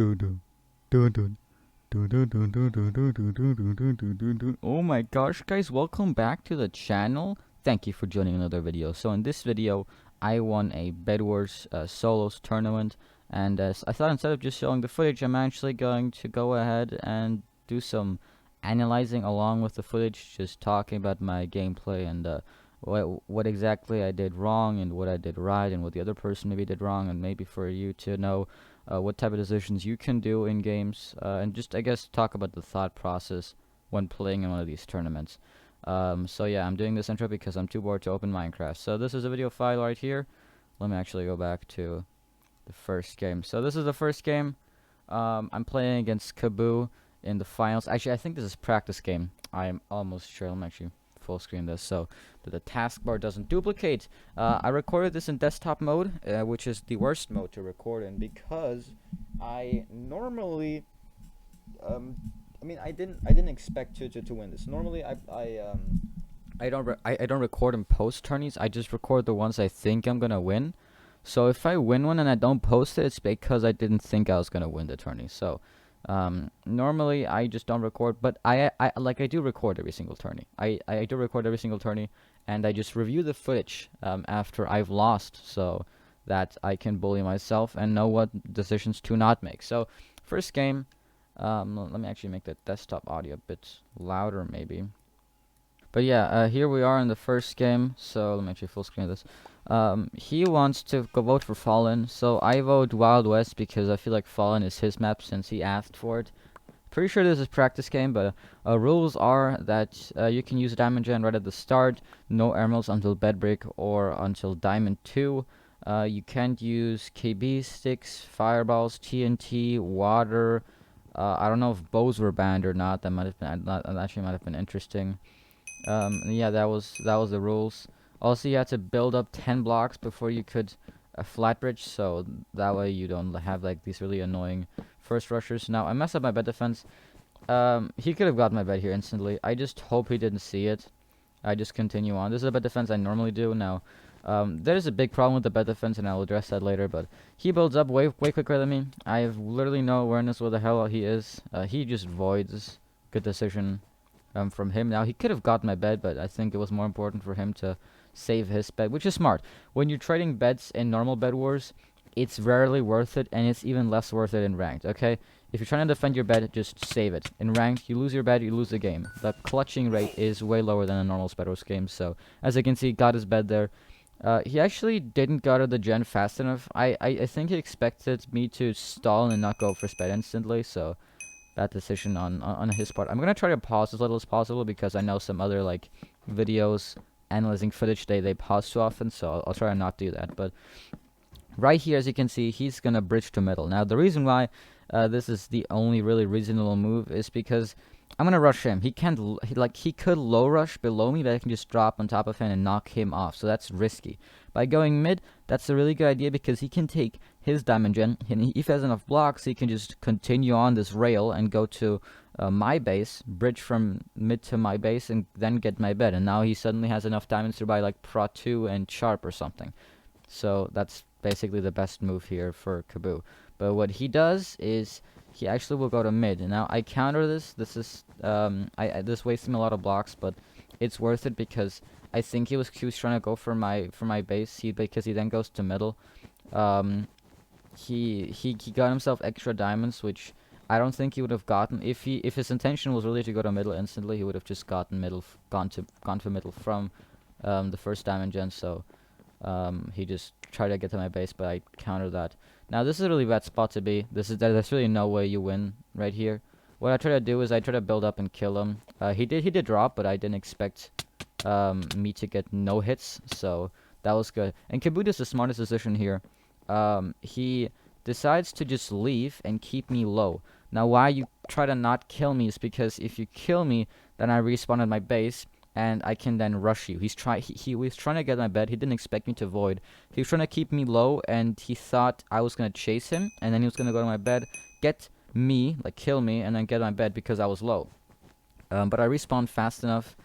Oh my gosh, guys, welcome back to the channel. Thank you for joining another video. So in this video, I won a Bedwars solos tournament, and I thought instead of just showing the footage, I'm actually going to go ahead and do some analyzing along with the footage, just talking about my gameplay and what exactly I did wrong and what I did right and what the other person maybe did wrong, and maybe for you to know what type of decisions you can do in games, and just, I guess, talk about the thought process when playing in one of these tournaments. So yeah, I'm doing this intro because I'm too bored to open Minecraft. So this is a video file right here. Let me actually go back to the first game. So this is the first game. I'm playing against Kaboo in the finals. Actually, I think this is practice game. I'm almost sure. Let me actually full screen this so that the taskbar doesn't duplicate. I recorded this in desktop mode, which is the worst mode to record in, because I normally, I mean, I didn't expect to win this. Normally, I don't record in post tourneys. I just record the ones I think I'm gonna win. So if I win one and I don't post it, it's because I didn't think I was gonna win the tourney. So normally I just don't record, but I do record every single tourney. I do record every single tourney, and I just review the footage after I've lost, so that I can bully myself and know what decisions to not make. So first game, let me actually make the desktop audio a bit louder maybe. But yeah, here we are in the first game. So let me actually full screen this. He wants to go vote for Fallen, so I vote Wild West because I feel like Fallen is his map since he asked for it. Pretty sure this is practice game, but rules are that you can use Diamond Gen right at the start, no emeralds until Bedbrick or until Diamond 2. You can't use KB sticks, fireballs, TNT, water. I don't know if bows were banned or not. That might have been that actually might have been interesting. Yeah, that was the rules. Also, you had to build up 10 blocks before you could flat bridge, so that way you don't have like these really annoying first rushers. Now I messed up my bed defense. He could have got my bed here instantly. I just hope he didn't see it. I just continue on. This is a bed defense I normally do. Now there's a big problem with the bed defense, and I'll address that later, but he builds up way quicker than me. I have literally no awareness where the hell he is. He just voids. Good decision from him. Now he could have got my bed, but I think it was more important for him to save his bed, which is smart. When you're trading beds in normal bed wars, it's rarely worth it, and it's even less worth it in ranked. Okay, if you're trying to defend your bed, just save it. In ranked, you lose your bed, you lose the game. The clutching rate is way lower than a normal Bed Wars game. So as you can see, got his bed there. He actually didn't gather the gen fast enough. I think he expected me to stall and not go for sped instantly, so bad decision on his part. I'm gonna try to pause as little as possible because I know some other like videos analyzing footage they pause too often, so I'll try to not do that. But right here, as you can see, he's gonna bridge to middle. Now the reason why this is the only really reasonable move is because I'm gonna rush him. He can't he could low rush below me, but I can just drop on top of him and knock him off. So that's risky. By going mid, that's a really good idea because he can take his diamond gen, and if he has enough blocks, he can just continue on this rail and go to my base, bridge from mid to my base, and then get my bed. And now he suddenly has enough diamonds to buy like Pro 2 and Sharp or something. So that's basically the best move here for Kaboo. But what he does is he actually will go to mid. And now I counter this. This is this wastes me a lot of blocks, but it's worth it because I think he was trying to go for my base. Because he then goes to middle. He got himself extra diamonds, which I don't think he would have gotten if his intention was really to go to middle instantly. He would have just gotten gone to middle from the first diamond gen. So he just tried to get to my base, but I countered that. Now this is a really bad spot to be. There's really no way you win right here. What I try to do is I try to build up and kill him. He did drop, but I didn't expect me to get no hits, so that was good. And Kaboo does the smartest decision here. He decides to just leave and keep me low. Now why you try to not kill me is because if you kill me, then I respawn at my base and I can then rush you. He was trying to get my bed. He didn't expect me to void. He was trying to keep me low, and he thought I was gonna chase him, and then he was gonna go to my bed, get me, like kill me, and then get my bed because I was low. But I respawned fast enough.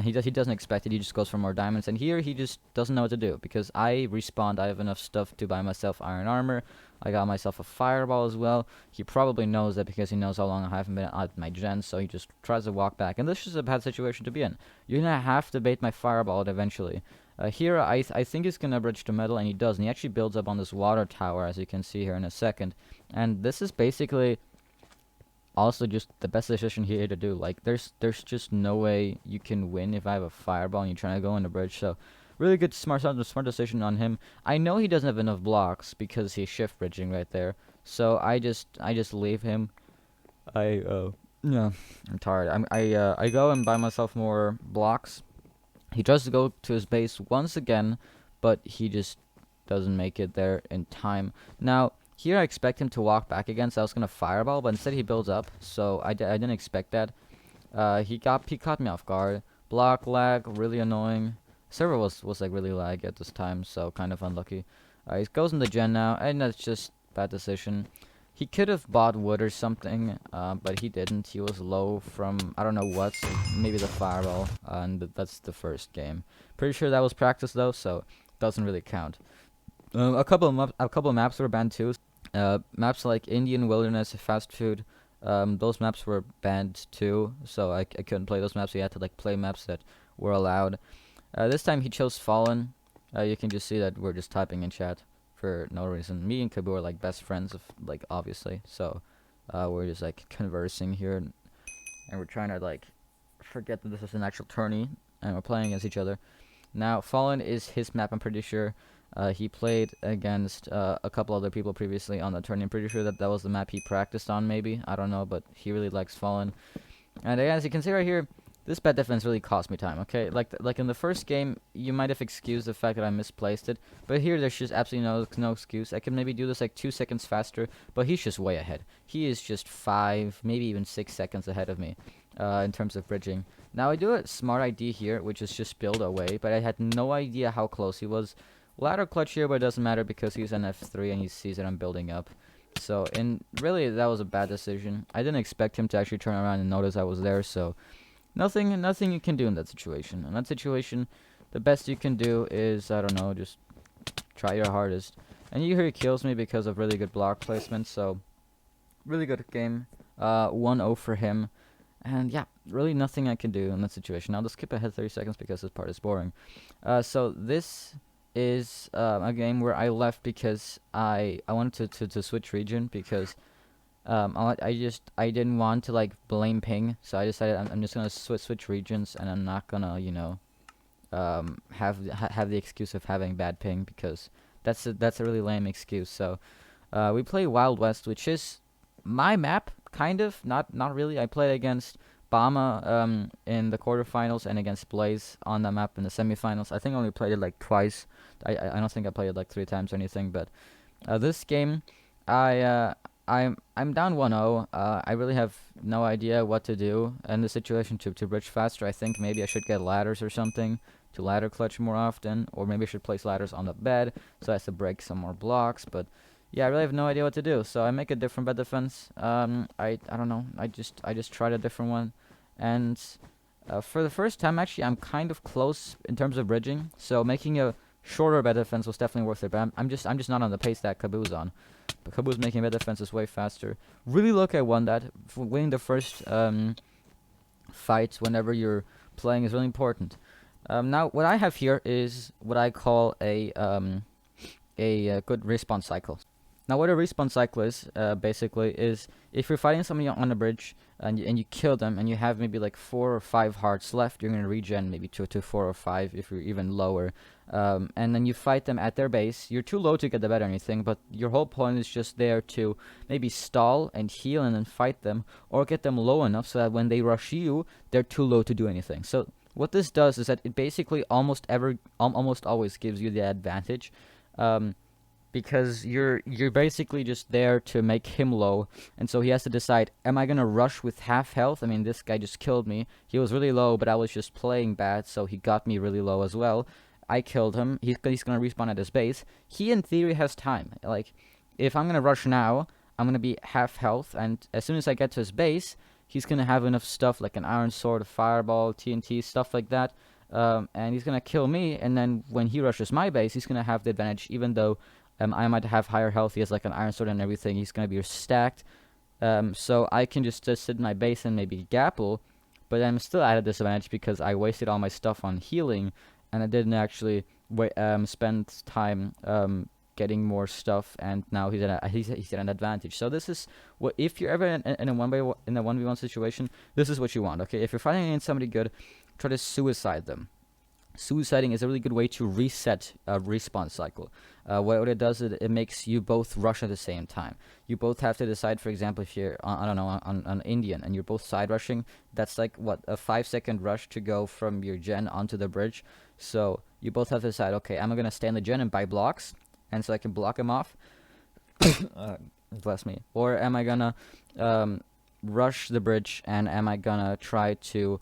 He doesn't expect it. He just goes for more diamonds, and here he just doesn't know what to do because I respawned. I have enough stuff to buy myself iron armor. I got myself a fireball as well. He probably knows that because he knows how long I haven't been at my gen, so he just tries to walk back. And this is a bad situation to be in. You're gonna have to bait my fireball eventually. Here, I think he's gonna bridge to metal, and he does. And he actually builds up on this water tower, as you can see here in a second. And this is basically also just the best decision here to do. Like, there's just no way you can win if I have a fireball and you're trying to go in the bridge. So, really good, smart decision on him. I know he doesn't have enough blocks because he's shift bridging right there. So I just leave him. Yeah, I'm tired. I go and buy myself more blocks. He tries to go to his base once again, but he just doesn't make it there in time. Now, here I expect him to walk back again, so I was going to fireball, but instead he builds up, so I didn't expect that. He caught me off guard. Block lag, really annoying. Server was like really lag at this time, so kind of unlucky. He goes in the gen now, and that's just bad decision. He could have bought wood or something, but he didn't. He was low from, I don't know what, so maybe the fireball, and that's the first game. Pretty sure that was practice though, so doesn't really count. A couple of maps were banned too. Maps like Indian Wilderness, Fast Food, those maps were banned too, so I couldn't play those maps. So you had to like play maps that were allowed. This time he chose Fallen. You can just see that we're just typing in chat for no reason. Me and Kabu are like best friends, like obviously. So we're just like conversing here, and we're trying to like forget that this is an actual tourney, and we're playing against each other. Now Fallen is his map. I'm pretty sure. He played against a couple other people previously on the tourney. I'm pretty sure that was the map he practiced on, maybe. I don't know, but he really likes Fallen. And as you can see right here, this bad defense really cost me time, okay? Like in the first game, you might have excused the fact that I misplaced it, but here there's just absolutely no excuse. I could maybe do this like 2 seconds faster, but he's just way ahead. He is just 5, maybe even 6 seconds ahead of me in terms of bridging. Now I do a smart idea here, which is just build away, but I had no idea how close he was. Ladder clutch here, but it doesn't matter because he's an F3 and he sees that I'm building up. So, and really that was a bad decision. I didn't expect him to actually turn around and notice I was there, so nothing you can do in that situation. In that situation, the best you can do is, I don't know, just try your hardest. And you hear he kills me because of really good block placement, so really good game. 1-0 for him. And yeah, really nothing I can do in that situation. Now let's skip ahead 30 seconds because this part is boring. So this is a game where I left because I wanted to switch region because I didn't want to like blame ping, so I decided I'm just gonna switch regions, and I'm not gonna, you know, have the excuse of having bad ping, because that's a really lame excuse. So we play Wild West, which is my map, kind of, not really. I played against Bama in the quarterfinals and against Blaze on that map in the semifinals. I think I only played it like twice. I don't think I played it like 3 times or anything, but this game I'm down 1-0. I really have no idea what to do in the situation to bridge faster. I think maybe I should get ladders or something to ladder clutch more often, or maybe I should place ladders on the bed so I have to break some more blocks. But yeah, I really have no idea what to do. So I make a different bed defense. I don't know. I just tried a different one, and for the first time actually I'm kind of close in terms of bridging. So making a shorter bed defense was definitely worth it. But I'm just not on the pace that Kabu's on. But Kabu's making bed defenses way faster. Really lucky I won that. Winning the first fight whenever you're playing is really important. Now what I have here is what I call a good respawn cycle. Now what a respawn cycle is basically is if you're fighting somebody on a bridge and you kill them and you have maybe like 4 or 5 hearts left, you're gonna regen maybe to 4 or 5 if you're even lower, and then you fight them at their base. You're too low to get the bed or anything, but your whole point is just there to maybe stall and heal and then fight them, or get them low enough so that when they rush you, they're too low to do anything. So what this does is that it basically almost always gives you the advantage. Because you're basically just there to make him low, and so he has to decide, am I gonna rush with half health? I mean, this guy just killed me. He was really low, but I was just playing bad, so he got me really low as well. I killed him. He's gonna respawn at his base. He in theory has time. Like, if I'm gonna rush now, I'm gonna be half health, and as soon as I get to his base, he's gonna have enough stuff like an iron sword, a fireball, TNT, stuff like that. And he's gonna kill me, and then when he rushes my base, he's gonna have the advantage, even though I might have higher health. He has like an iron sword and everything. He's gonna be stacked. So I can just sit in my base and maybe gapple, but I'm still at a disadvantage because I wasted all my stuff on healing, and I didn't actually spend time getting more stuff, and now he's at an advantage. So this is what, if you're ever in a 1v1 situation, this is what you want. Okay, if you're fighting against somebody good, try to suicide them. Suiciding is a really good way to reset a respawn cycle. What it does is it makes you both rush at the same time. You both have to decide, for example, if you're I don't know, on Indian and you're both side rushing, that's like what, a 5-second rush to go from your gen onto the bridge. So you both have to decide, okay, am I gonna stay in the gen and buy blocks, and so I can block him off? Bless me. Or am I gonna rush the bridge, and am I gonna try to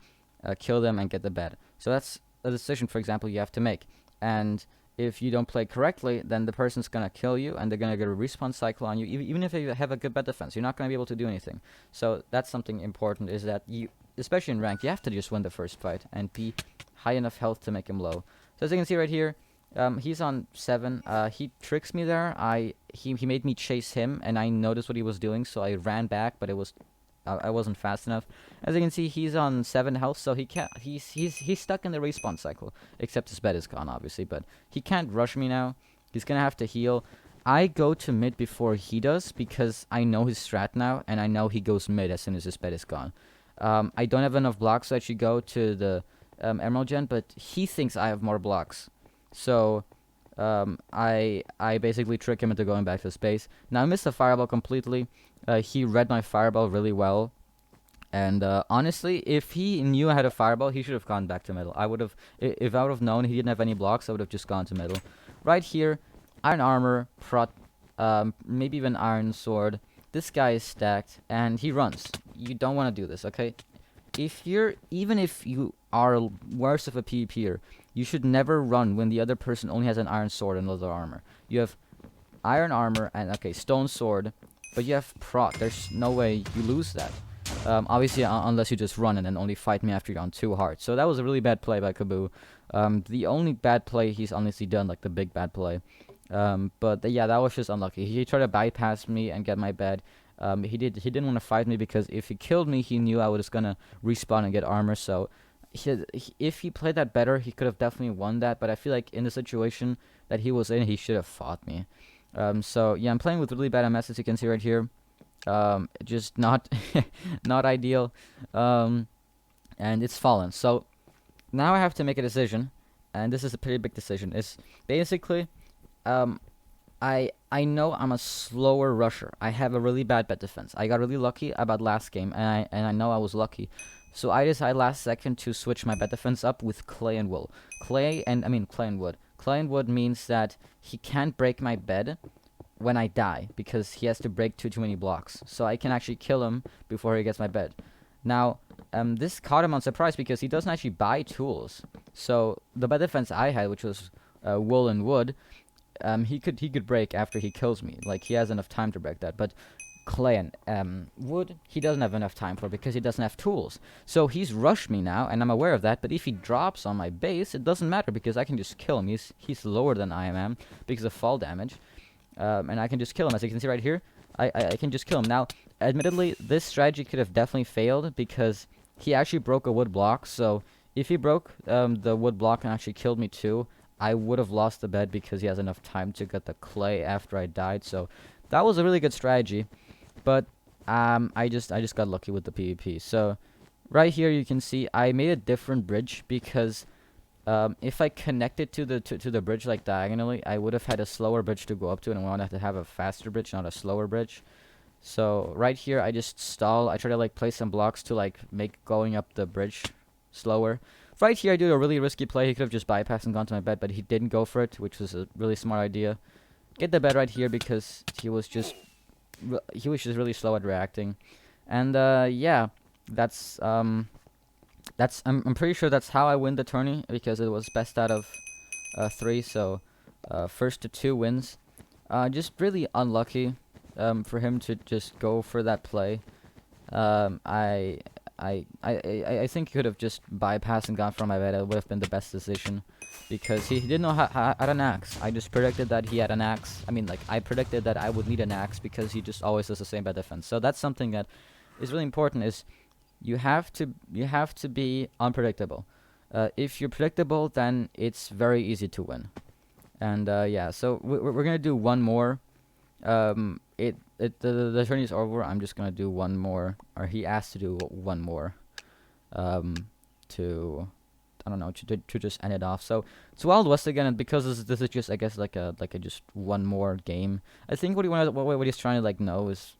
kill them and get the bed? So that's a decision, for example, you have to make. And if you don't play correctly, then the person's gonna kill you, and they're gonna get a respawn cycle on you. Even if you have a good bed defense, you're not gonna be able to do anything. So that's something important, is that you, especially in rank, you have to just win the first fight and be high enough health to make him low. So as you can see right here, he's on 7. He tricks me there. He made me chase him, and I noticed what he was doing, so I ran back, but I wasn't fast enough. As you can see, he's on 7 health, so he can't. He's stuck in the respawn cycle. Except his bed is gone, obviously, but he can't rush me now. He's gonna have to heal. I go to mid before he does because I know his strat now, and I know he goes mid as soon as his bed is gone. I don't have enough blocks to actually go to the Emerald Gen, but he thinks I have more blocks, so I basically trick him into going back to space. Now I missed the fireball completely. He read my fireball really well, and honestly, if he knew I had a fireball, he should have gone back to middle. I would have, if I would have known he didn't have any blocks, I would have just gone to middle. Right here, iron armor, prot, maybe even iron sword. This guy is stacked, and he runs. You don't want to do this, okay? Even if you are worse of a PvPer, you should never run when the other person only has an iron sword and leather armor. You have iron armor and, okay, stone sword, but you have prot. There's no way you lose that. Obviously, unless you just run and then only fight me after you're on 2 hearts. So that was a really bad play by Kaboo. The only bad play he's honestly done, like the big bad play. But yeah, that was just unlucky. He tried to bypass me and get my bed. He didn't want to fight me because if he killed me, he knew I was gonna respawn and get armor. So if he played that better, he could have definitely won that. But I feel like in the situation that he was in, he should have fought me. So yeah, I'm playing with really bad MS, as you can see right here. Just not not ideal. And it's fallen. So now I have to make a decision, and this is a pretty big decision. It's basically, I know I'm a slower rusher. I have a really bad bed defense. I got really lucky about last game, and I know I was lucky. So I decided last second to switch my bed defense up with clay and wool. Clay and wood. Clay and wood means that he can't break my bed when I die, because he has to break too many blocks. So I can actually kill him before he gets my bed. Now, this caught him on surprise because he doesn't actually buy tools. So the bed defense I had, which was wool and wood, he could break after he kills me. Like, he has enough time to break that. But clay and wood, he doesn't have enough time for, because he doesn't have tools. So he's rushed me now, and I'm aware of that. But if he drops on my base, it doesn't matter, because I can just kill him. He's lower than I am because of fall damage. And I can just kill him. As you can see right here, I can just kill him. Now, admittedly, this strategy could have definitely failed because he actually broke a wood block. So if he broke the wood block and actually killed me too, I would have lost the bed because he has enough time to get the clay after I died. So that was a really good strategy. But I just got lucky with the PvP. So right here you can see I made a different bridge because if I connected to the bridge like diagonally, I would have had a slower bridge to go up to, and I wanted to have a faster bridge, not a slower bridge. So right here I just stall. I try to like place some blocks to like make going up the bridge slower. Right here I do a really risky play. He could have just bypassed and gone to my bed, but he didn't go for it, which was a really smart idea. Get the bed right here because he was just really slow at reacting. And yeah, I'm pretty sure that's how I win the tourney, because it was best out of 3. So first to 2 wins. Just really unlucky for him to just go for that play. I think he could have just bypassed and gone for my bed. It would have been the best decision, because he didn't know how had an axe. I just predicted that he had an axe. I mean, like, I predicted that I would need an axe because he just always does the same bed defense. So that's something that is really important. Is you have to be unpredictable. If you're predictable, then it's very easy to win. And yeah, so we're gonna do one more. The tourney is over. I'm just gonna do one more, or he asked to do one more, to, I don't know, to just end it off. So it's Wild West again, and because this is just, I guess, like a just one more game. I think what he's trying to like know is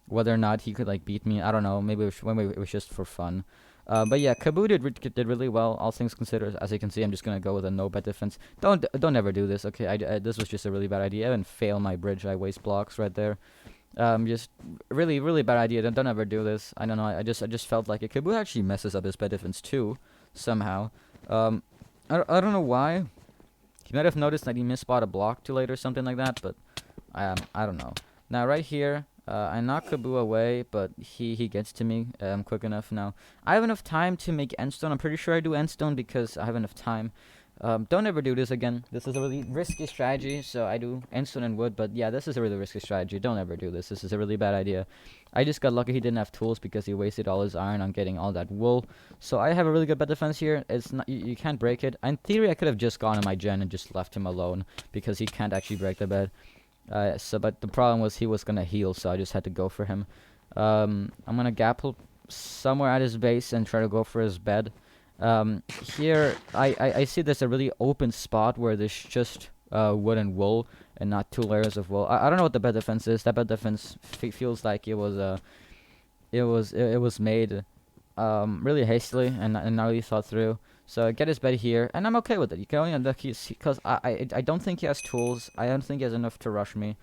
whether or not he could like beat me. I don't know. Maybe it was just for fun. But yeah, Kabu did really well, all things considered. As you can see, I'm just gonna go with a no bet defense. Don't ever do this, okay? This was just a really bad idea. I didn't fail my bridge. I waste blocks right there. Just really bad idea. Don't ever do this. I don't know. I just felt like it. Kabu actually messes up his bet defense too, somehow. I don't know why. He might have noticed that he misspot a block too late or something like that, but I don't know. Now right here, I knock Kabu away, but he gets to me quick enough now. I have enough time to make endstone. I'm pretty sure I do endstone because I have enough time. Don't ever do this again. This is a really risky strategy, so I do endstone and wood, but yeah, this is a really risky strategy. Don't ever do this. This is a really bad idea. I just got lucky he didn't have tools because he wasted all his iron on getting all that wool. So I have a really good bed defense here. It's not, you can't break it. In theory, I could have just gone on my gen and just left him alone because he can't actually break the bed. But the problem was he was gonna heal, so I just had to go for him. I'm gonna gapple somewhere at his base and try to go for his bed. Here I see there's a really open spot where there's just wood and wool and not 2 layers of wool. I don't know what the bed defense is. That bed defense feels like it was made really hastily and not really thought through. So get his bed here, and I'm okay with it. You can only unlock because I don't think he has tools. I don't think he has enough to rush me.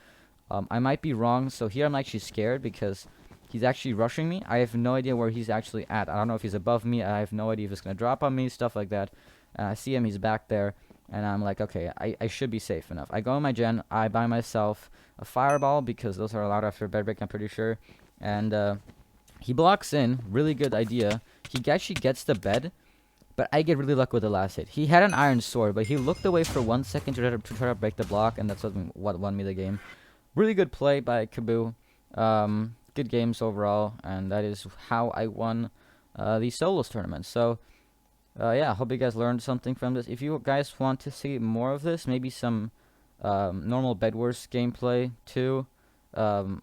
I might be wrong, so here I'm actually scared because he's actually rushing me. I have no idea where he's actually at. I don't know if he's above me. I have no idea if he's gonna drop on me, stuff like that. And I see him, he's back there, and I'm like, okay, I should be safe enough. I go in my gen, I buy myself a fireball because those are allowed after bed break, I'm pretty sure. And he blocks in, really good idea. He actually gets the bed. But I get really lucky with the last hit. He had an iron sword, but he looked away for 1 second to try to break the block, and that's what won me the game. Really good play by Kabu. Good games overall, and that is how I won the solos tournament. So, yeah, I hope you guys learned something from this. If you guys want to see more of this, maybe some normal Bedwars gameplay too. I'm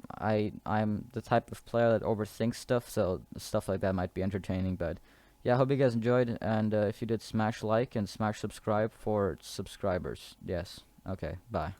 the type of player that overthinks stuff, so stuff like that might be entertaining, but yeah, I hope you guys enjoyed, and if you did, smash like and smash subscribe for subscribers. Yes. Okay, bye.